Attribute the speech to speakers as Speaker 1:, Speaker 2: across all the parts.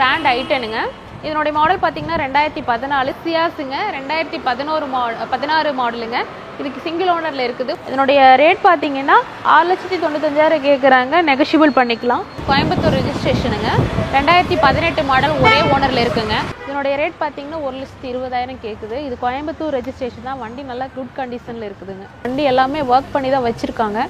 Speaker 1: Grand ஐட்டனுங்க. இதனுடைய model பார்த்தீங்கன்னா 2014 சியாஸுங்க. 2016 மாடலுங்க. இதுக்கு சிங்கிள் ஓனரில் இருக்குது. இதனுடைய ரேட் பார்த்தீங்கன்னா 6,95,000 கேட்குறாங்க. நெகஷியபிள் பண்ணிக்கலாம். கோயம்புத்தூர் ரெஜிஸ்ட்ரேஷனுங்க. 2018 மாடல் ஒரே ஓனரில் இருக்குங்க. இதனுடைய ரேட் பார்த்தீங்கன்னா 1,20,000 கேட்குது. இது கோயம்புத்தூர் ரெஜிஸ்ட்ரேஷன் தான். வண்டி நல்லா குட் கண்டிஷனில் இருக்குதுங்க. வண்டி எல்லாமே ஒர்க் பண்ணி தான் வச்சுருக்காங்க.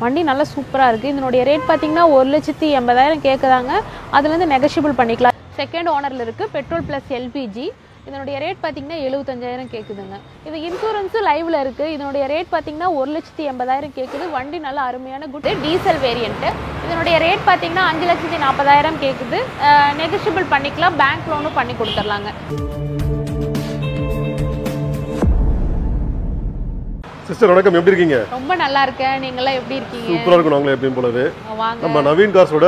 Speaker 1: வண்டி நல்லா சூப்பராக இருக்குது. இதனுடைய ரேட் பார்த்தீங்கன்னா 1,80,000 கேட்குறாங்க. அதுலேருந்து நெகஷியபிள் பண்ணிக்கலாம். செகண்ட் ஓனரில் இருக்குது. Petrol plus LPG. இதனுடைய ரேட் பார்த்தீங்கன்னா 75,000 கேட்குதுங்க. இது இன்சூரன்ஸும் லைவில் இருக்குது. இதனுடைய ரேட் பார்த்தீங்கன்னா 1,80,000 கேட்குது. வண்டி நல்லா அருமையான குட் டீசல் வேரியண்ட்டு. இதனுடைய ரேட் பார்த்தீங்கன்னா 5,40,000 கேட்குது. நெகஷியபிள் பண்ணிக்கலாம். பேங்க் லோனும் பண்ணி கொடுத்துர்லாங்க.
Speaker 2: சிஸ்டர் வணக்கம், எப்படி இருக்கீங்க?
Speaker 1: ரொம்ப நல்லா இருக்கேன். நீங்களாம் எப்படி இருக்கீங்க?
Speaker 2: சூப்பராக இருக்கும். நாங்களே எப்பயும் போலவே. நம்ம நவீன் கார்ஸோட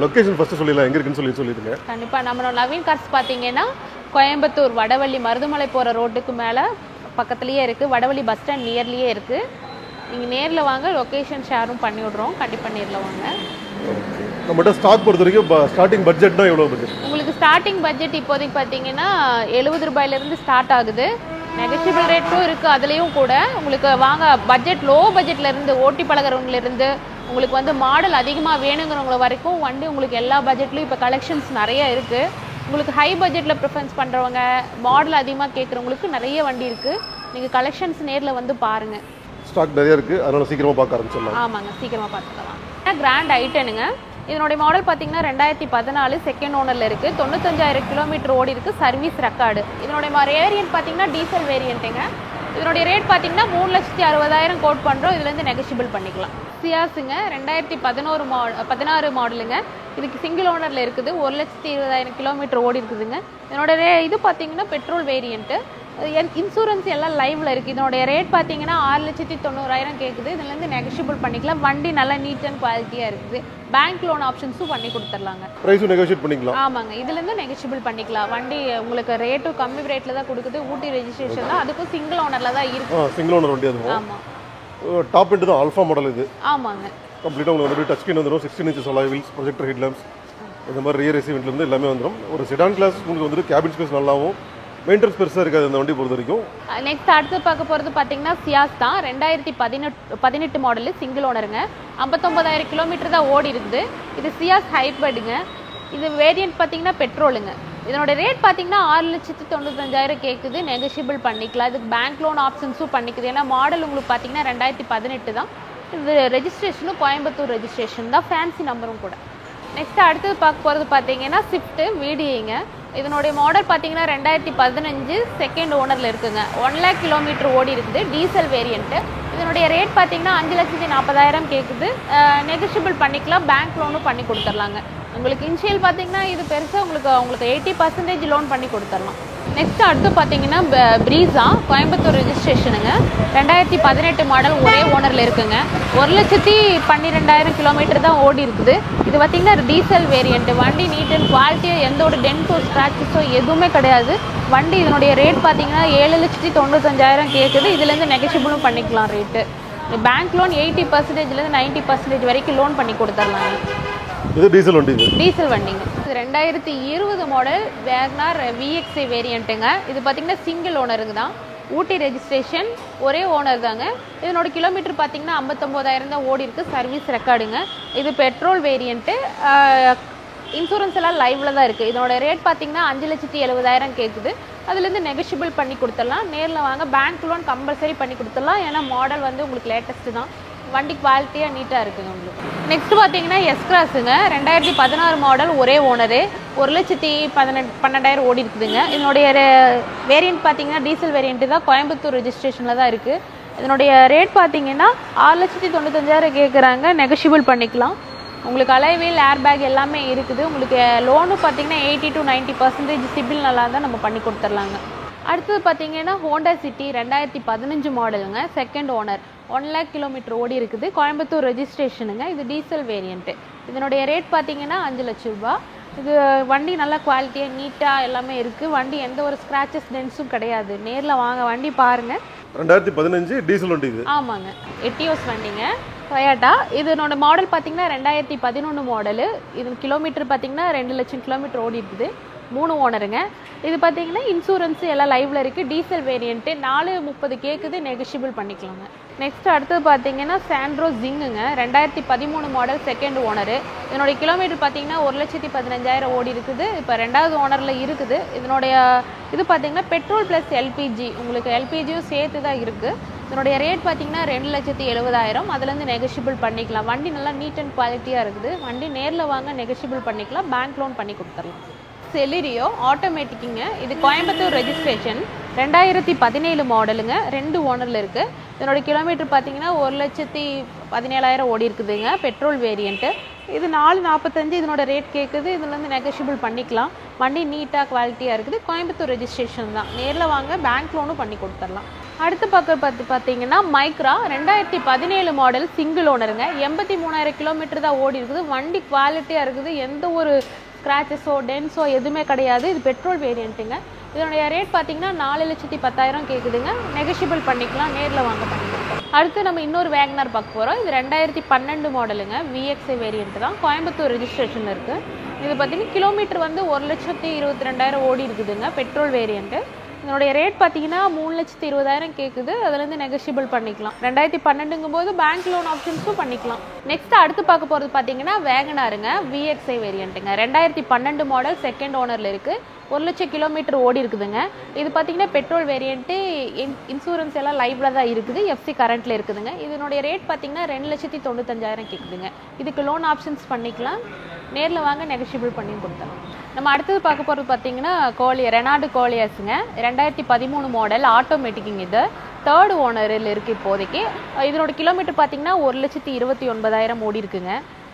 Speaker 2: லொகேஷன் ஃபர்ஸ்ட் சொல்லிடலாம், எங்க இருக்குன்னு சொல்லிடுங்க.
Speaker 1: கண்டிப்பாக நம்ம நவீன் கார்ஸ் பார்த்தீங்கன்னா கோயம்புத்தூர் வடவள்ளி மருதுமலை போகிற ரோட்டுக்கு மேலே பக்கத்துலேயே இருக்குது. வடவள்ளி பஸ் ஸ்டாண்ட் நியர்லேயே இருக்குது. நீங்கள் நேரில் வாங்க. லொக்கேஷன் ஷேரும் பண்ணி விட்றோம். கண்டிப்பாக நேரில் வாங்க.
Speaker 2: நம்மகிட்ட ஸ்டாக் பொறுத்த வரைக்கும் ஸ்டார்டிங் பட்ஜெட்னா எவ்வளோ பட்ஜெட்?
Speaker 1: உங்களுக்கு ஸ்டார்டிங் பட்ஜெட் இப்போதைக்கு பார்த்தீங்கன்னா 70 ரூபாயிலேருந்து ஸ்டார்ட் ஆகுது. நெகஷியபிள் ரேட்டும் இருக்குது. அதுலேயும் கூட உங்களுக்கு வாங்க பட்ஜெட் லோ பட்ஜெட்லேருந்து ஓட்டி பழகிறவங்கலேருந்து உங்களுக்கு வந்து மாடல் அதிகமாக வேணுங்கிறவங்கள வரைக்கும் வண்டி உங்களுக்கு எல்லா பட்ஜெட்லேயும் இப்போ கலெக்ஷன்ஸ் நிறைய இருக்குது. உங்களுக்கு ஹை பட்ஜெட்டில் ப்ரிஃபரன்ஸ் பண்ணுறவங்க, மாடல் அதிகமாக கேட்குறவங்களுக்கு நிறைய வண்டி இருக்குது. நீங்கள் கலெக்ஷன்ஸ் நேரில் வந்து பாருங்கள்.
Speaker 2: ஸ்டாக் நிறைய இருக்குது, அதனால் சீக்கிரமாக பார்க்க ஆரம்பிச்சிடலாம்.
Speaker 1: ஆமாங்க, சீக்கிரமாக பார்த்துக்கலாம். கிராண்ட் ஐட்டனுங்க. இதனுடைய மாடல் பார்த்தீங்கன்னா 2014 செகண்ட் ஓனரில் இருக்குது. 95,000 கிலோமீட்டர் ஓடி இருக்குது. Service record. இதனுடைய வேரியன்ட் பார்த்தீங்கன்னா டீசல் வேரியண்ட்டுங்க. இதனுடைய ரேட் பார்த்தீங்கன்னா 3,60,000 கோட் பண்ணுறோம். இதுலேருந்து நெகஷியபிள் பண்ணிக்கலாம். சியாஸுங்க. 2016 மாடலுங்க. இதுக்கு சிங்கிள் ஓனரில் இருக்குது. 1,20,000 கிலோமீட்டர் ஓடி இருக்குதுங்க. இதனோட இது பார்த்தீங்கன்னா பெட்ரோல் வேரியண்ட்டு. இன்சூரன்ஸ் எல்லாம் லைவில் இருக்குது. இதனுடைய ரேட் பார்த்தீங்கன்னா 6,90,000 கேட்குது. இதுலேருந்து நெகஷியபிள் பண்ணிக்கலாம். வண்டி நல்லா நீட் அண்ட் குவாலிட்டியாக இருக்குது. பேங்க் லோன் ஆப்ஷன்ஸும் பண்ணி கொடுத்துர்லாங்க.
Speaker 2: ப்ரைஸும் நெகோஷியேட் பண்ணிக்கலாம்.
Speaker 1: ஆமாங்க, இதுலேருந்து நெகஷியபிள் பண்ணிக்கலாம். வண்டி உங்களுக்கு ரேட்டும் கம்மி ரேட்டில் தான் கொடுக்குது. ஊட்டி ரெஜிஸ்ட்ரேஷன் தான். அதுக்கும் சிங்கிள் ஓனரில் தான் இருக்குது.
Speaker 2: சிங்கிள் ஓனர் வண்டி அதுவும்.
Speaker 1: ஆமாம்,
Speaker 2: டாப் எண்ட் தான். ஆல்ஃபா மாடல் இது.
Speaker 1: ஆமாங்க.
Speaker 2: கம்ப்ளீட்டாக உங்களுக்கு வந்து டச் ஸ்க்ரீன் வந்துடும். 16 inches alloy wheels, projector head lamps, இந்த மாதிரி ரியர் ஏசி வெண்ட்லேருந்து எல்லாமே வந்துடும். ஒரு செடான் கிளாஸ் உங்களுக்கு வந்துட்டு கேபின் ஸ்பேஸ் நல்லாவும் மெயின்டெனன்ஸ் பெருசாக இருக்காது இந்த வண்டி பொறுத்த வரைக்கும்.
Speaker 1: நெக்ஸ்ட் அடுத்து பார்க்க போகிறது பார்த்தீங்கன்னா சியாஸ் தான். 2018 மாடலு சிங்கிள் ஓனருங்க. 59,000 கிலோமீட்டர் தான் ஓடி இருக்குது. இது சியாஸ் ஹைப்ரிடுங்க. இது வேரியன்ட் பார்த்தீங்கன்னா பெட்ரோலுங்க. இதனோட ரேட் பார்த்தீங்கன்னா 6,95,000 கேட்குது. நெகஷியபிள் பண்ணிக்கலாம். இதுக்கு பேங்க் லோன் ஆப்ஷன்ஸும் பண்ணிக்குது. ஏன்னா மாடல் உங்களுக்கு பார்த்தீங்கன்னா 2018 தான். இது ரெஜிஸ்ட்ரேஷனும் கோயம்புத்தூர் ரெஜிஸ்ட்ரேஷன் தான். ஃபேன்சி நம்பரும் கூட. நெக்ஸ்ட் அடுத்தது பார்க்க போகிறது பார்த்தீங்கன்னா ஸ்விஃப்ட்டு VDIங்க. இதனுடைய மாடல் பார்த்தீங்கன்னா 2015 செகண்ட் ஓனரில் இருக்குங்க. 1 lakh கிலோமீட்டர் ஓடி இருக்குது. Diesel variant. இதனுடைய ரேட் பார்த்தீங்கன்னா 5,40,000 கேட்குது. நெகஷியபிள் பண்ணிக்கலாம். பேங்க் லோனும் பண்ணி கொடுத்துர்லாங்க. உங்களுக்கு இன்ஷியல் பார்த்தீங்கன்னா இது பெருசாக உங்களுக்கு 80% லோன் பண்ணி கொடுத்துர்லாம். நெக்ஸ்ட் அடுத்து பார்த்தீங்கன்னா ப்ரீஸா கோயம்புத்தூர் ரெஜிஸ்ட்ரேஷனுங்க. 2018 மாடல் ஒரே ஓனரில் இருக்குங்க. 1,12,000 கிலோமீட்டர் தான் ஓடி இருக்குது. இது பார்த்தீங்கன்னா டீசல் வேரியண்ட்டு. வண்டி நீட் அண்ட் குவாலிட்டியாக எந்த ஒரு டென்ட்டோ ஸ்க்ராச்சஸோ எதுவுமே கிடையாது. வண்டி இதனுடைய ரேட் பார்த்தீங்கன்னா 7,95,000 கேட்குது. இதுலேருந்து நெகஷியபிளும் பண்ணிக்கலாம் ரேட்டு. பேங்க் லோன் 80%லேருந்து 90% வரைக்கும் லோன் பண்ணி கொடுத்துர்லாங்க.
Speaker 2: இது டீசல் வண்டி.
Speaker 1: டீசல் வண்டிங்க. 2020 மாடல் வேக்னார் VXI வேரியண்ட்டுங்க. இது பார்த்தீங்கன்னா சிங்கிள் ஓனருங்க தான். ஊட்டி ரெஜிஸ்ட்ரேஷன், ஒரே ஓனர் தாங்க. இதனோட கிலோமீட்டர் பார்த்தீங்கன்னா 59,000 தான் ஓடி இருக்குது. சர்வீஸ் ரெக்கார்டுங்க. இது பெட்ரோல் வேரியண்ட்டு. இன்சூரன்ஸ் எல்லாம் லைவில் தான் இருக்குது. இதனோட ரேட் பார்த்தீங்கன்னா 5,70,000 கேட்குது. அதுலேருந்து நெகஷியபிள் பண்ணி கொடுத்துடலாம். நேரில் வாங்க. பேங்க் லோன் கம்பல்சரி பண்ணி கொடுத்துடலாம். ஏன்னா மாடல் வந்து உங்களுக்கு லேட்டஸ்ட்டு தான். வண்டி குவாலிட்டியாக நீட்டாக இருக்குங்க உங்களுக்கு. நெக்ஸ்ட் பார்த்தீங்கன்னா எஸ்கிராஸுங்க. 2016 மாடல் ஒரே ஓனரு. 1,12,000 ஓடி இருக்குதுங்க. இதனுடைய வேரியண்ட் பார்த்தீங்கன்னா டீசல் வேரியண்ட்டு தான். கோயம்புத்தூர் ரெஜிஸ்ட்ரேஷனில் தான் இருக்குது. இதனுடைய ரேட் பார்த்தீங்கன்னா 6,95,000 கேட்குறாங்க. நெகஷியபிள் பண்ணிக்கலாம். உங்களுக்கு அலைவீல், ஏர் பேக் எல்லாமே இருக்குது. உங்களுக்கு லோனும் பார்த்தீங்கன்னா 80 to 90% சிபில் நல்லா இருந்தால் நம்ம பண்ணி கொடுத்துர்லாங்க. அடுத்தது பார்த்தீங்கன்னா ஹோண்டா சிட்டி 2015 மாடலுங்க. Second owner. 1 lakh கிலோமீட்டர் ஓடி இருக்குது. கோயம்புத்தூர் ரெஜிஸ்ட்ரேஷனுங்க. இது டீசல் வேரியண்ட்டு. இதனுடைய ரேட் பார்த்தீங்கன்னா 5 லட்சம் ரூபா. இது வண்டி நல்லா குவாலிட்டியாக நீட்டாக எல்லாமே இருக்குது. வண்டி எந்த ஒரு ஸ்க்ராச்சஸ் டென்ஸும் கிடையாது. நேரில் வாங்க, வண்டி பாருங்கள்.
Speaker 2: 2015 டீசல் வண்டி இது.
Speaker 1: ஆமாங்க, எட்டியோஸ் வண்டிங்க. டொயாட்டா இதனோட மாடல் பார்த்தீங்கன்னா 2011 மாடலு. இது கிலோமீட்டர் பார்த்தீங்கன்னா 2 லட்சம் கிலோமீட்டர் ஓடி இருக்குது. 3 ஓனருங்க. இது பார்த்தீங்கன்னா இன்சூரன்ஸ் எல்லாம் லைவ்ல இருக்குது. டீசல் வேரியண்ட்டு 430 கேட்குது, நெகஷியபிள் பண்ணிக்கலாங்க. நெக்ஸ்ட் அடுத்தது பார்த்தீங்கன்னா சாண்ட்ரோ ஜிங்குங்க. 2013 model, second owner. இதனுடைய கிலோமீட்டர் பார்த்தீங்கன்னா 1,15,000 ஓடி இருக்குது. இப்போ 2வது ஓனரில் இருக்குது. இதனுடைய இது பார்த்தீங்கன்னா பெட்ரோல் ப்ளஸ் எல்பிஜி, உங்களுக்கு எல்பிஜியும் சேர்த்து தான் இருக்குது. இதனுடைய ரேட் பார்த்தீங்கன்னா 2,70,000. அதுலேருந்து நெகஷியபிள் பண்ணிக்கலாம். வண்டி நல்லா நீட் அண்ட் குவாலிட்டியாக இருக்குது. வண்டி நேரில் வாங்க நெகஷியபிள் பண்ணிக்கலாம். பேங்க் லோன் பண்ணி கொடுத்துடலாம். செலிரியோ ஆட்டோமேட்டிக்குங்க. இது கோயம்புத்தூர் ரெஜிஸ்ட்ரேஷன், 2017 மாடலுங்க. 2 ஓனரில் இருக்குது. இதனோட கிலோமீட்டர் பார்த்தீங்கன்னா 1,17,000 ஓடி இருக்குதுங்க. Petrol variant. இது 445 இதனோட ரேட் கேட்குது. இதுலேருந்து நெகஷியபிள் பண்ணிக்கலாம். வண்டி நீட்டாக குவாலிட்டியாக இருக்குது. கோயம்புத்தூர் ரெஜிஸ்ட்ரேஷன் தான். நேரில் வாங்க பேங்க் லோனும் பண்ணி கொடுத்துடலாம். அடுத்த பக்கம் பார்த்தீங்கன்னா மைக்ரா 2017 மாடல், சிங்கிள் ஓனருங்க. 83,000 கிலோமீட்டர் தான் ஓடி இருக்குது. வண்டி குவாலிட்டியாக இருக்குது. எந்த ஒரு ஸ்க்ராச்சஸோ டென்ஸோ எதுவுமே கிடையாது. இது பெட்ரோல் வேரியண்ட்டுங்க. இதனுடைய ரேட் பார்த்தீங்கன்னா 4,10,000 கேட்குதுங்க. நெகஷியபிள் பண்ணிக்கலாம். நேரில் வாங்க பண்ணிக்கலாம். அடுத்து நம்ம இன்னொரு வேகனார் பார்க்க போகிறோம். இது 2012 மாடலுங்க. விஎக்ஸ்ஐ வேரியண்ட் தான். கோயம்புத்தூர் ரெஜிஸ்ட்ரேஷன் இருக்குது. இது பார்த்தீங்கன்னா கிலோமீட்டர் வந்து 1,22,000 ஓடி இருக்குதுங்க. Petrol variant. இதனுடைய ரேட் பார்த்தீங்கன்னா 3,20,000 கேட்குது. அதுலேருந்து நெகஷியபிள் பண்ணிக்கலாம். 2012ங்கும் போது பேங்க் லோன் ஆப்ஷன்ஸும் பண்ணிக்கலாம். நெக்ஸ்ட் அடுத்து பார்க்க போகிறது பார்த்தீங்கன்னா வேகனாருங்க. விஎக்ஸ்ஐ வேரியண்ட்டுங்க. 2012 மாடல், செகண்ட் ஓனரில் இருக்குது. 1,00,000 கிலோமீட்டர் ஓடி இருக்குதுங்க. இது பார்த்தீங்கன்னா பெட்ரோல் வேரியண்ட்டு. இன்சூரன்ஸ் எல்லாம் லைவ்ல தான் இருக்குது. எஃப்சி கரண்ட்டில் இருக்குதுங்க. இதனுடைய ரேட் பார்த்தீங்கன்னா 2,95,000 கேட்குதுங்க. இதுக்கு லோன் ஆப்ஷன்ஸ் பண்ணிக்கலாம். நேரில் வாங்க நெகஷியபிள் பண்ணி கொடுத்தலாம். நம்ம அடுத்தது பார்க்க போகிறது பார்த்தீங்கன்னா ரெனால்டு கோலியஸுங்க. 2013 மாடல், ஆட்டோமேட்டிக்குங்க. இது 3rd ஓனரில் இருக்குது இப்போதைக்கு. இதனோட கிலோமீட்டர் பார்த்தீங்கன்னா 1,29,000 ஓடி இருக்குங்க.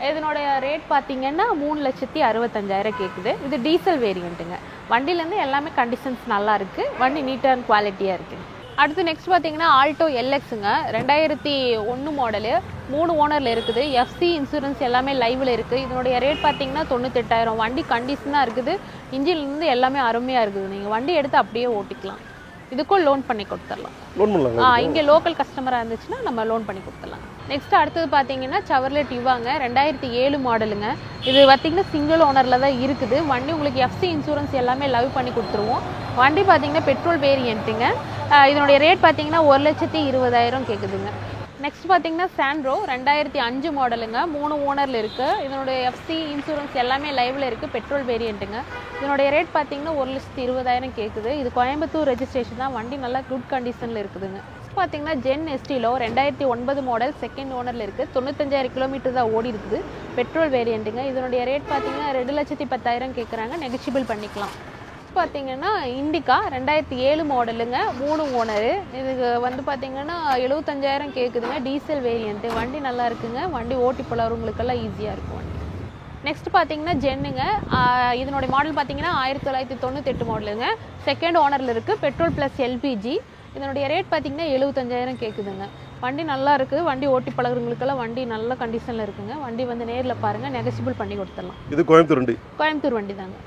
Speaker 1: இதனோட ரேட் பார்த்தீங்கன்னா 3,65,000 கேட்குது. இது டீசல் வேரியண்ட்டுங்க. வண்டியிலேருந்து எல்லாமே கண்டிஷன்ஸ் நல்லா இருக்குது. வண்டி நீட் அண்ட் குவாலிட்டியாக இருக்குது. அடுத்து நெக்ஸ்ட் பார்த்தீங்கன்னா ஆல்டோ எல்எக்ஸுங்க. 2001 மாடலு, 3 ஓனரில் இருக்குது. எஃப்சி இன்சூரன்ஸ் எல்லாமே லைவில் இருக்குது. இதனுடைய ரேட் பார்த்தீங்கன்னா 98,000. வண்டி கண்டிஷனாக இருக்குது. இன்ஜின்லேருந்து எல்லாமே அருமையாக இருக்குது. நீங்கள் வண்டி எடுத்து அப்படியே ஓட்டிக்கலாம். இதுக்கும் லோன் பண்ணி கொடுத்துடலாம்.
Speaker 2: லோன் பண்ணலாம்.
Speaker 1: இங்கே லோக்கல் கஸ்டமராக இருந்துச்சுன்னா நம்ம லோன் பண்ணி கொடுத்துடலாம். நெக்ஸ்ட் அடுத்தது பார்த்தீங்கன்னா செவர்லெட் யுவாங்க. 2007 மாடலுங்க. இது பார்த்தீங்கன்னா சிங்கிள் ஓனரில் தான் இருக்குது. வண்டி உங்களுக்கு எஃப்சி இன்சூரன்ஸ் எல்லாமே லவ் பண்ணி கொடுத்துருவோம். வண்டி பார்த்தீங்கன்னா பெட்ரோல் வேரியண்ட்டுங்க. இதனுடைய ரேட் பார்த்தீங்கன்னா 1,20,000 கேட்குதுங்க. நெக்ஸ்ட் பார்த்தீங்கன்னா சாண்ட்ரோ 2005 மாடலுங்க. 3 ஓனரில் இருக்குது. இதனுடைய எஃப்சி இன்சூரன்ஸ் எல்லாமே லைவில் இருக்குது. பெட்ரோல் வேரியண்ட்டுங்க. இதனுடைய ரேட் பார்த்தீங்கன்னா 1,20,000 கேட்குது. இது கோயம்புத்தூர் ரெஜிஸ்ட்ரேஷன் தான். வண்டி நல்லா குட் கண்டிஷனில் இருக்குதுங்க. பார்த்தீங்கன்னா ஜென் எஸ்டிலோ 2009 மாடல், செகண்ட் ஓனரில் இருக்குது. 95,000 கிலோமீட்டர் தான் ஓடி இருக்குது. பெட்ரோல் வேரியண்ட்டுங்க. இதனுடைய ரேட் பார்த்தீங்கன்னா 2,10,000 கேட்குறாங்க. நெகஷியபிள் பண்ணிக்கலாம். பார்த்தீங்கன்னா இண்டிகா 2007 மாடலுங்க. 3 ஓனரு. இதுக்கு வந்து பார்த்தீங்கன்னா 75,000 கேட்குதுங்க. Diesel variant. வண்டி நல்லா இருக்குங்க. வண்டி ஓட்டி போகிறவங்களுக்கெல்லாம் ஈஸியாக இருக்கும் வண்டி. நெக்ஸ்ட் பார்த்தீங்கன்னா ஜென்னுங்க. இதனுடைய மாடல் பார்த்தீங்கன்னா 1998 மாடலுங்க. செகண்ட் ஓனரில் இருக்குது. Petrol plus LPG. இதனுடைய ரேட் பார்த்தீங்கன்னா 75,000 கேட்குதுங்க. வண்டி நல்லா இருக்குது. வண்டி ஓட்டி பழகிறவங்களுக்கெல்லாம் வண்டி நல்ல கண்டிஷனில் இருக்குங்க. வண்டி வந்து நேரில் பாருங்கள். நெகஷியபிள் பண்ணி கொடுத்துடலாம்.
Speaker 2: இது கோயம்புத்தூர்
Speaker 1: வண்டி தாங்க.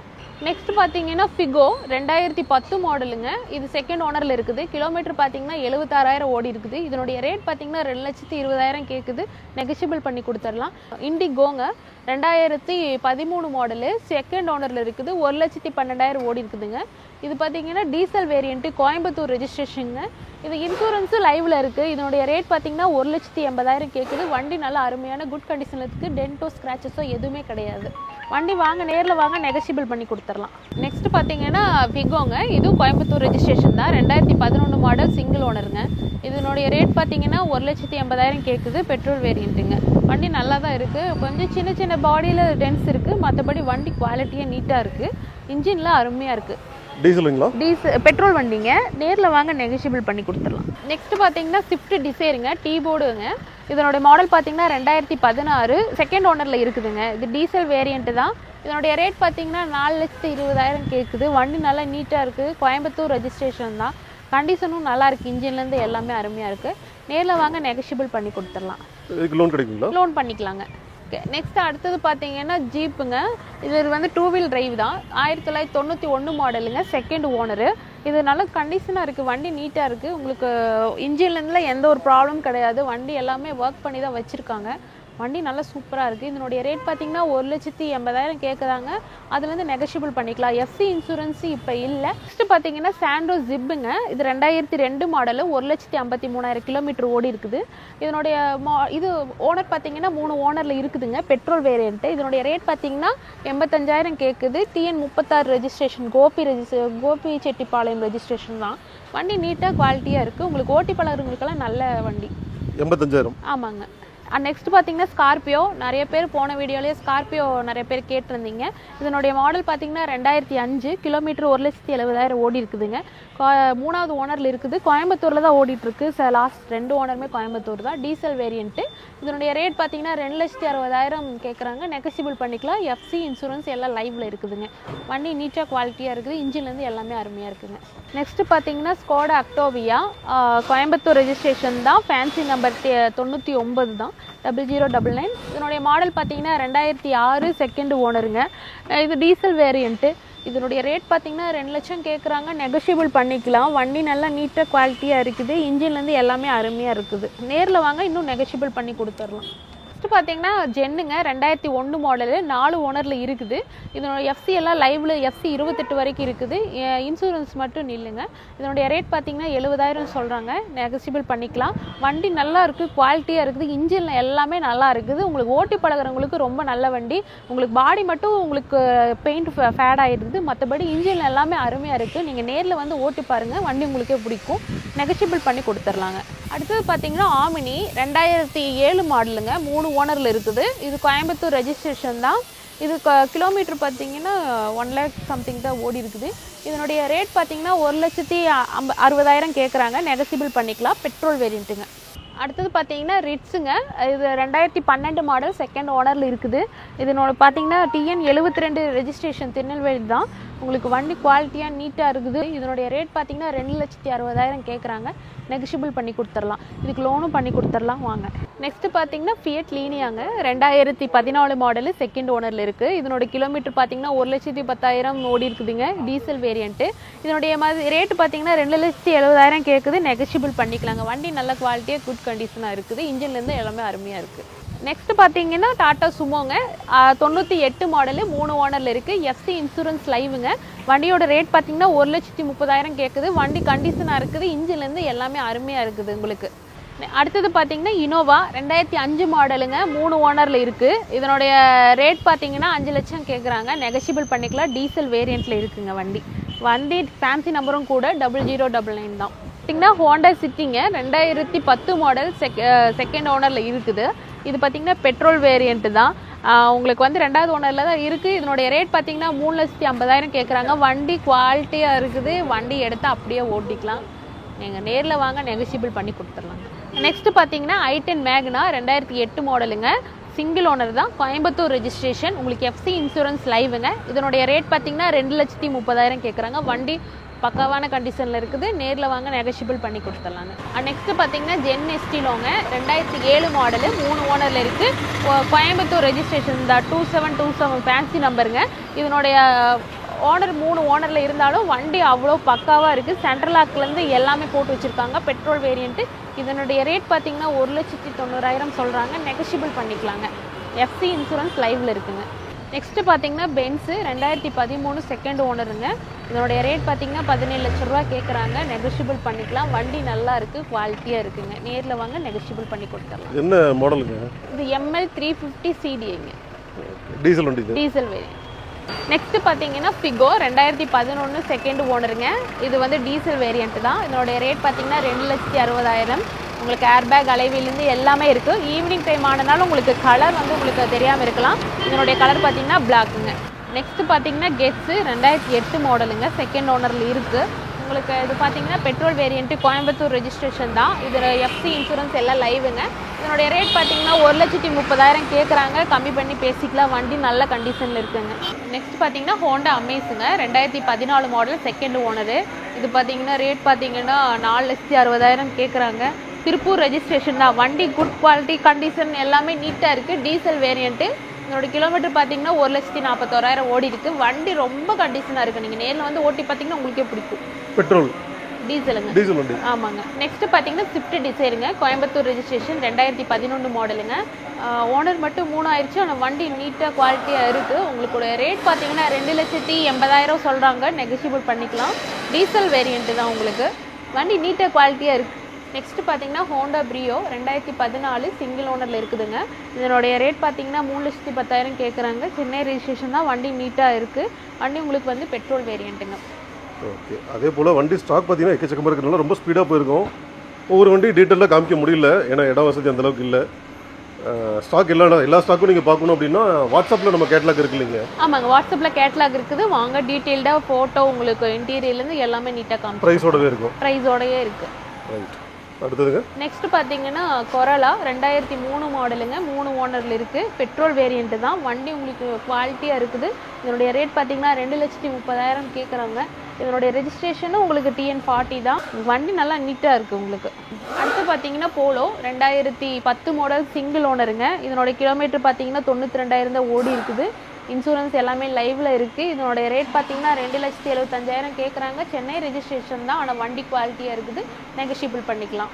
Speaker 1: நெக்ஸ்ட் பார்த்தீங்கன்னா ஃபிகோ 2010 மாடலுங்க. இது செகண்ட் ஓனரில் இருக்குது. கிலோமீட்டர் பார்த்தீங்கன்னா 76,000 ஓடி இருக்குது. இதனுடைய ரேட் பார்த்தீங்கன்னா 2,20,000 கேட்குது. நெகஷியபிள் பண்ணி கொடுத்துடலாம். இண்டிகோங்க 2013 மாடலு, செகண்ட் ஓனரில் இருக்குது. 1,12,000 ஓடி இருக்குதுங்க. இது பார்த்தீங்கன்னா டீசல் வேரியண்ட்டு. கோயம்புத்தூர் ரெஜிஸ்ட்ரேஷனுங்க. இது இன்சூரன்ஸும் லைவில் இருக்குது. இதனுடைய ரேட் பார்த்தீங்கன்னா 1,80,000 கேட்குது. வண்டி நல்லா அருமையான குட் கண்டிஷனில் இருக்குது. டென்ட்டோ ஸ்க்ராச்சஸோ எதுவுமே கிடையாது. வண்டி வாங்க, நேரில் வாங்க, நெகஷியபிள் பண்ணி கொடுத்துடலாம். நெக்ஸ்ட் பார்த்தீங்கன்னா ஃபிகோங்க. இதுவும் கோயம்புத்தூர் ரெஜிஸ்ட்ரேஷன் தான். 2011 மாடல், சிங்கிள் ஓனருங்க. இதனுடைய ரேட் பார்த்தீங்கன்னா 1,80,000 கேட்குது. பெட்ரோல் வேரியண்ட்டுங்க. வண்டி நல்லா தான் இருக்குது. கொஞ்சம் சின்ன சின்ன பாடியில் டென்ஸ் இருக்குது. மற்றபடி வண்டி குவாலிட்டியாக நீட்டாக இருக்குது. இன்ஜின்லாம் அருமையாக இருக்குது. பெட்ரோல் வண்டிங்க. நேரில் வாங்க, நெகஷியபிள் பண்ணி கொடுத்துடலாம். நெக்ஸ்ட் பார்த்தீங்கன்னா ஸ்விஃப்ட் டிசைருங்க. டீ போர்டுங்க. இதனோட மாடல் பார்த்தீங்கன்னா 2016, செகண்ட் ஓனரில் இருக்குதுங்க. இது டீசல் வேரியண்ட்டு தான். இதனுடைய ரேட் பார்த்தீங்கன்னா 4,20,000 கேட்குது. வண்டி நல்லா நீட்டாக இருக்குது. கோயம்புத்தூர் ரெஜிஸ்ட்ரேஷன் தான். கண்டிஷனும் நல்லா இருக்குது. இன்ஜின்லேருந்து எல்லாமே அருமையாக இருக்குது. நேரில் வாங்க, நெகஷியபிள் பண்ணி கொடுத்துடலாம்.
Speaker 2: லோன் கிடைக்குங்களா?
Speaker 1: லோன் பண்ணிக்கலாங்க. நெக்ஸ்ட் அடுத்தது பார்த்தீங்கன்னா ஜீப்புங்க. இது வந்து 2 வீல் டிரைவ் தான். 1991 மாடலுங்க. Second owner. இது நல்ல கண்டிஷனாக இருக்குது, வண்டி நீட்டாக இருக்குது. உங்களுக்கு இன்ஜின்லேருந்துல எந்த ஒரு ப்ராப்ளம் கிடையாது. வண்டி எல்லாமே ஒர்க் பண்ணி தான் வச்சுருக்காங்க. வண்டி நல்லா சூப்பராக இருக்குது. இதனுடைய ரேட் பார்த்தீங்கன்னா 1,80,000 கேட்குறாங்க. அதுலேருந்து நெகஷியபிள் பண்ணிக்கலாம். எஃப்சி இன்சூரன்ஸு இப்போ இல்லை. நெக்ஸ்ட்டு பார்த்தீங்கன்னா சாண்ட்ரோ ஜிப்புங்க. இது 2002 மாடலு, 1,53,000 கிலோமீட்டர் ஓடி இருக்குது. இதனுடைய இது ஓனர் பார்த்தீங்கன்னா 3 ஓனரில் இருக்குதுங்க, பெட்ரோல் வேரியண்ட்டு. இதனுடைய ரேட் பார்த்தீங்கன்னா 85,000 கேட்குது. TN 36 registration, Gobi Chettipalayam registration தான். வண்டி நீட்டாக குவாலிட்டியாக இருக்குது. உங்களுக்கு ஓட்டி பழகிறவங்களுக்கெல்லாம் நல்ல வண்டி.
Speaker 2: 85,000.
Speaker 1: ஆமாங்க. நெக்ஸ்ட் பார்த்தீங்கன்னா ஸ்கார்பியோ. நிறைய பேர் போன வீடியோலேயே ஸ்கார்பியோ நிறைய பேர் கேட்டிருந்தீங்க. இதனுடைய மாடல் பார்த்தீங்கன்னா 2005, கிலோமீட்டர் 1,70,000 ஓடி இருக்குதுங்க. 3வது ஓனரில் இருக்குது. கோயம்புத்தூரில் தான் ஓடிட்டுருக்கு. லாஸ்ட் 2 ஓனருமே கோயம்புத்தூர் தான். Diesel variant. இதனுடைய ரேட் பார்த்தீங்கன்னா 2,60,000 கேட்குறாங்க. நெகசிபிள் பண்ணிக்கலாம். எஃப்சி இன்சூரன்ஸ் எல்லாம் லைவில் இருக்குதுங்க. வண்டி நீட்டாக குவாலிட்டியாக இருக்குது. இன்ஜின்லேருந்து எல்லாமே அருமையாக இருக்குதுங்க. நெக்ஸ்ட்டு பார்த்தீங்கன்னா ஸ்கோடா அக்டோவியா, கோயம்புத்தூர் ரெஜிஸ்ட்ரேஷன் தான். ஃபேன்சி நம்பர் 99 தான், 0099. இதனுடைய மாடல் பார்த்தீங்கன்னா 2006, செகண்ட் ஓனருங்க. இது டீசல் வேரியண்ட்டு. இதனுடைய ரேட் பார்த்தீங்கன்னா 2 லட்சம் கேட்குறாங்க. நெகோஷியபிள் பண்ணிக்கலாம். வண்டி நல்லா நீட்டாக குவாலிட்டியாக இருக்குது. இன்ஜின்லேருந்து எல்லாமே அருமையாக இருக்குது. நேரில் வாங்க, இன்னும் நெகோஷியபிள் பண்ணி கொடுத்துடலாம். நெக்ஸ்ட் பார்த்தீங்கன்னா ஜென்னுங்க, 2001 மாடலு, 4 ஓனரில் இருக்குது. இதனோட எஃப்சி எல்லாம் லைவ்ல எஃப்சி 28 வரைக்கும் இருக்குது. இன்சூரன்ஸ் மட்டும் இல்லைங்க. இதனுடைய ரேட் பார்த்தீங்கன்னா 70,000 சொல்கிறாங்க. நெகோஷியபிள் பண்ணிக்கலாம். வண்டி நல்லா இருக்குது, குவாலிட்டியாக இருக்குது. இன்ஜினில் எல்லாமே நல்லா இருக்குது. உங்களுக்கு ஓட்டி பழகிறவங்களுக்கு ரொம்ப நல்ல வண்டி. உங்களுக்கு பாடி மட்டும் உங்களுக்கு பெயிண்ட் ஃபேட் ஆகிடுது. மற்றபடி இன்ஜினில் எல்லாமே அருமையாக இருக்குது. நீங்கள் நேரில் வந்து ஓட்டி பாருங்கள், வண்டி உங்களுக்கே பிடிக்கும். நெகோஷியபிள் பண்ணி கொடுத்துர்லாங்க. அடுத்தது பார்த்தீங்கன்னா ஆமினி, 2007 மாடலுங்க, 3 ஓனரில் இருக்குது. இது கோயம்புத்தூர் ரெஜிஸ்ட்ரேஷன் தான். இது கிலோமீட்டர் பார்த்தீங்கன்னா 1 lakh சம்திங் தான் ஓடி இருக்குது. இதனுடைய ரேட் பார்த்தீங்கன்னா 1,60,000 கேட்குறாங்க. நெகசிபிள் பண்ணிக்கலாம். பெட்ரோல் வேரியண்ட்டுங்க. அடுத்தது பார்த்தீங்கன்னா ரிட்ஸுங்க. இது 2012 மாடல், செகண்ட் ஓனரில் இருக்குது. இதனோட பார்த்தீங்கன்னா டிஎன் 72 ரெஜிஸ்ட்ரேஷன், திருநெல்வேலி தான். உங்களுக்கு வண்டி குவாலிட்டியாக நீட்டாக இருக்குது. இதனுடைய ரேட் பார்த்தீங்கன்னா 2,60,000 கேட்குறாங்க. நெகஷியபிள் பண்ணி கொடுத்துடலாம். இதுக்கு லோனும் பண்ணி கொடுத்துடலாம் வாங்க. நெக்ஸ்ட்டு பார்த்தீங்கன்னா ஃபியட் லீனியாங்க, 2014 மாடலு, செகண்ட் ஓனரில் இருக்குது. இதனோட கிலோமீட்டர் பார்த்தீங்கன்னா 1,10,000 ஓடி இருக்குதுங்க. Diesel variant. இதனுடைய ரேட்டு பார்த்தீங்கன்னா 2,70,000 கேட்குது. நெகஷியபிள் பண்ணிக்கலாங்க. வண்டி நல்ல குவாலிட்டியாக குட் கண்டிஷனாக இருக்குது. இன்ஜின்லேருந்து எல்லாமே அருமையாக இருக்குது. நெக்ஸ்ட் பார்த்தீங்கன்னா டாடா சுமோங்க, 98 மாடலு, 3 ஓனரில் இருக்குது. எஃப்சி இன்சூரன்ஸ் லைவுங்க. வண்டியோட ரேட் பார்த்தீங்கன்னா 1,30,000 கேட்குது. வண்டி கண்டிஷனாக இருக்குது. இன்ஜின்லேருந்து எல்லாமே அருமையாக இருக்குது உங்களுக்கு. அடுத்தது பார்த்தீங்கன்னா இனோவா, 2005 மாடலுங்க, 3 ஓனரில் இருக்குது. இதனுடைய ரேட் பார்த்தீங்கன்னா 5 லட்சம் கேட்குறாங்க. நெகஷியபிள் பண்ணிக்கலாம். டீசல் வேரியண்ட்டில் இருக்குங்க வண்டி. ஃபேன்சி நம்பரும் கூட 0099 தான். பார்த்தீங்கன்னா ஹோண்டா சிட்டிங்க, 2010 மாடல், செகண்ட் ஓனரில் இருக்குது. இது பார்த்தீங்கன்னா பெட்ரோல் வேரியண்ட்டு தான். உங்களுக்கு வந்து 2வது ஓனரில் தான் இருக்குது. இதனுடைய ரேட் பார்த்தீங்கன்னா 3,50,000 கேட்குறாங்க. வண்டி குவாலிட்டியாக இருக்குது. வண்டி எடுத்தால் அப்படியே ஓட்டிக்கலாம். நீங்கள் நேரில் வாங்க, நெகோஷியபிள் பண்ணி கொடுத்துடலாங்க. நெக்ஸ்ட்டு பார்த்தீங்கன்னா i10 மேக்னா, 2008 மாடலுங்க, சிங்கிள் ஓனர் தான், கோயம்புத்தூர் ரெஜிஸ்ட்ரேஷன். உங்களுக்கு எஃப்சி இன்சூரன்ஸ் லைவுங்க. இதனுடைய ரேட் பார்த்தீங்கன்னா 2,30,000 கேட்குறாங்க. வண்டி பக்காவான கண்டிஷனில் இருக்குது. நேரில் வாங்க, நெகோஷியபிள் பண்ணி கொடுத்துடலாங்க. நெக்ஸ்ட்டு பார்த்தீங்கன்னா ஜென் எஸ்டிலோங்க, 2007 மாடலு, 3 ஓனரில் இருக்குது. கோயம்புத்தூர் ரெஜிஸ்ட்ரேஷன் தான், 2727 ஃபேன்சி நம்பருங்க. இதனுடைய ஓனர் 3 ஓனரில் இருந்தாலும் வண்டி அவ்வளோ பக்காவாக இருக்குது. சென்ட்ரல் லாக்லேருந்து எல்லாமே போட்டு வச்சுருக்காங்க. Petrol variant. இதனுடைய ரேட் பார்த்தீங்கன்னா 1,90,000 சொல்கிறாங்க. நெகோஷியபிள் பண்ணிக்கலாங்க. எஃப்சி இன்சூரன்ஸ் லைவில் இருக்குங்க. நெக்ஸ்ட்டு பார்த்தீங்கன்னா பென்ஸு, 2013 செகண்ட் ஓனருங்க. இதனுடைய ரேட் பார்த்தீங்கன்னா 17 லட்ச ரூபா கேட்குறாங்க. நெகோஷியபிள் பண்ணிக்கலாம். வண்டி நல்லா இருக்குது, குவாலிட்டியாக இருக்குங்க. நேரில் வாங்க, நெகோஷியபிள் பண்ணி கொடுத்துடலாம்.
Speaker 2: என்ன மாடலுங்க?
Speaker 1: இது ML 350 CDIங்க,
Speaker 2: டீசல் வண்டி.
Speaker 1: Diesel variant. நெக்ஸ்ட்டு பார்த்தீங்கன்னா ஃபிகோ, 2011 செகண்ட் ஓனருங்க. இது வந்து டீசல் வேரியண்ட்டு தான். இதனுடைய ரேட் பார்த்தீங்கன்னா 2,60,000. உங்களுக்கு ஏர்பேக், அலைவிலேருந்து எல்லாமே இருக்குது. ஈவினிங் டைம் ஆனனால உங்களுக்கு கலர் வந்து உங்களுக்கு தெரியாமல் இருக்கலாம். இதனுடைய கலர் பார்த்தீங்கன்னா பிளாக்குங்க. நெக்ஸ்ட்டு பார்த்தீங்கன்னா கெட்ஸு, 2008 மாடலுங்க, செகண்ட் ஓனரில் இருக்குது. உங்களுக்கு இது பார்த்தீங்கன்னா பெட்ரோல் வேரியண்ட்டு, கோயம்புத்தூர் ரெஜிஸ்ட்ரேஷன் தான். இதில் எஃப்சி இன்சூரன்ஸ் எல்லாம் லைவுங்க. இதனுடைய ரேட் பார்த்தீங்கன்னா 1,30,000 கேட்குறாங்க. கம்மி பண்ணி பேசிக்கலாம். வண்டி நல்ல கண்டிஷனில் இருக்குங்க. நெக்ஸ்ட் பார்த்தீங்கன்னா ஹோண்டா அமேஸுங்க, 2014 மாடல், செகண்ட் ஓனரு. இது பார்த்தீங்கன்னா ரேட் பார்த்தீங்கன்னா 4,60,000 கேட்குறாங்க. திருப்பூர் ரெஜிஸ்ட்ரேஷன் தான். வண்டி குட் குவாலிட்டி, கண்டிஷன் எல்லாமே நீட்டாக இருக்குது. Diesel variant. இதோட கிலோமீட்டர் பார்த்தீங்கன்னா 1,41,000 ஓடி இருக்கு. வண்டி ரொம்ப கண்டிஷனாக இருக்குது. நீங்கள் நேரில் வந்து ஓட்டி பார்த்தீங்கன்னா உங்களுக்கே பிடிக்கும்.
Speaker 2: பெட்ரோல்
Speaker 1: டீசலுங்க.
Speaker 2: டீசல் வண்டி.
Speaker 1: ஆமாங்க. நெக்ஸ்ட் பார்த்தீங்கன்னா ஸ்விஃப்ட் டிசைருங்க, கோயம்புத்தூர் ரெஜிஸ்ட்ரேஷன், 2011 மாடலுங்க. ஓனர் மட்டும் 3 ஆயிடுச்சு. ஆனால் வண்டி நீட்டாக குவாலிட்டியாக இருக்குது. உங்களுக்கு ரேட் பார்த்தீங்கன்னா 2,80,000 சொல்கிறாங்க. நெகோஷியபிள் பண்ணிக்கலாம். டீசல் வேரியண்ட்டு தான் உங்களுக்கு. வண்டி நீட்டாக குவாலிட்டியாக இருக்குது. நெக்ஸ்ட் பார்த்தீங்கன்னா ஹோண்டா பிரியோ 2014 சிங்கிள் ஓனரில் இருக்குதுங்க. இதனுடைய ரேட் பார்த்தீங்கன்னா 3,10,000 கேட்குறாங்க. சென்னை ரெஜிஸ்ட்ரேஷன் தான். வண்டி நீட்டாக இருக்குது. வண்டி உங்களுக்கு வந்து பெட்ரோல் வேரியண்ட்டுங்க.
Speaker 2: ஓகே. அதே போல் வண்டி ஸ்டாக் பார்த்தீங்கன்னா எக்கச்சக்கமாக இருக்கிறதுனால ரொம்ப ஸ்பீடாக போயிருக்கும். ஒவ்வொரு வண்டி டீட்டெயிலாக காமிக்க முடியல, ஏன்னா இட வசதி அந்தளவுக்கு இல்லை. ஸ்டாக் எல்லா ஸ்டாக்கும் நீங்கள் பார்க்கணும் அப்படின்னா வாட்ஸ்அப்பில் நம்ம கேட்லாக் இருக்கு இல்லைங்க?
Speaker 1: ஆமாங்க, வாட்ஸ்அப்பில் கேட்லாக் இருக்குது. வாங்க டீட்டெயில்டாக ஃபோட்டோ உங்களுக்கு இன்டீரியர்லேருந்து எல்லாமே நீட்டாக காமிக்கும்.
Speaker 2: ப்ரைஸோடவே இருக்கும்.
Speaker 1: ப்ரைஸோடயே இருக்குது.
Speaker 2: ரைட். அடுத்ததுங்க
Speaker 1: நெக்ஸ்ட் பார்த்தீங்கன்னா கொரலா 2003 மாடலுங்க. 3 ஓனரில் இருக்குது. பெட்ரோல் வேரியண்ட்டு தான். வண்டி உங்களுக்கு குவாலிட்டியாக இருக்குது. இதனுடைய ரேட் பார்த்தீங்கன்னா 2,30,000 கேட்குறாங்க. இதனுடைய ரெஜிஸ்ட்ரேஷனும் உங்களுக்கு TN40 தான். வண்டி நல்லா நீட்டாக இருக்குது உங்களுக்கு. அடுத்து பார்த்தீங்கன்னா போலோ 2010 மாடல் சிங்கிள் ஓனருங்க. இதனுடைய கிலோமீட்டர் பார்த்தீங்கன்னா 92,000 தான் ஓடி இருக்குது. இன்சூரன்ஸ் எல்லாமே லைவில் இருக்குது. இதனுடைய ரேட் பார்த்தீங்கன்னா 2,75,000 கேட்குறாங்க. சென்னை ரெஜிஸ்ட்ரேஷன் தான். ஆனால் வண்டி குவாலிட்டியாக இருக்குது. நெகோஷியபிள் பண்ணிக்கலாம்.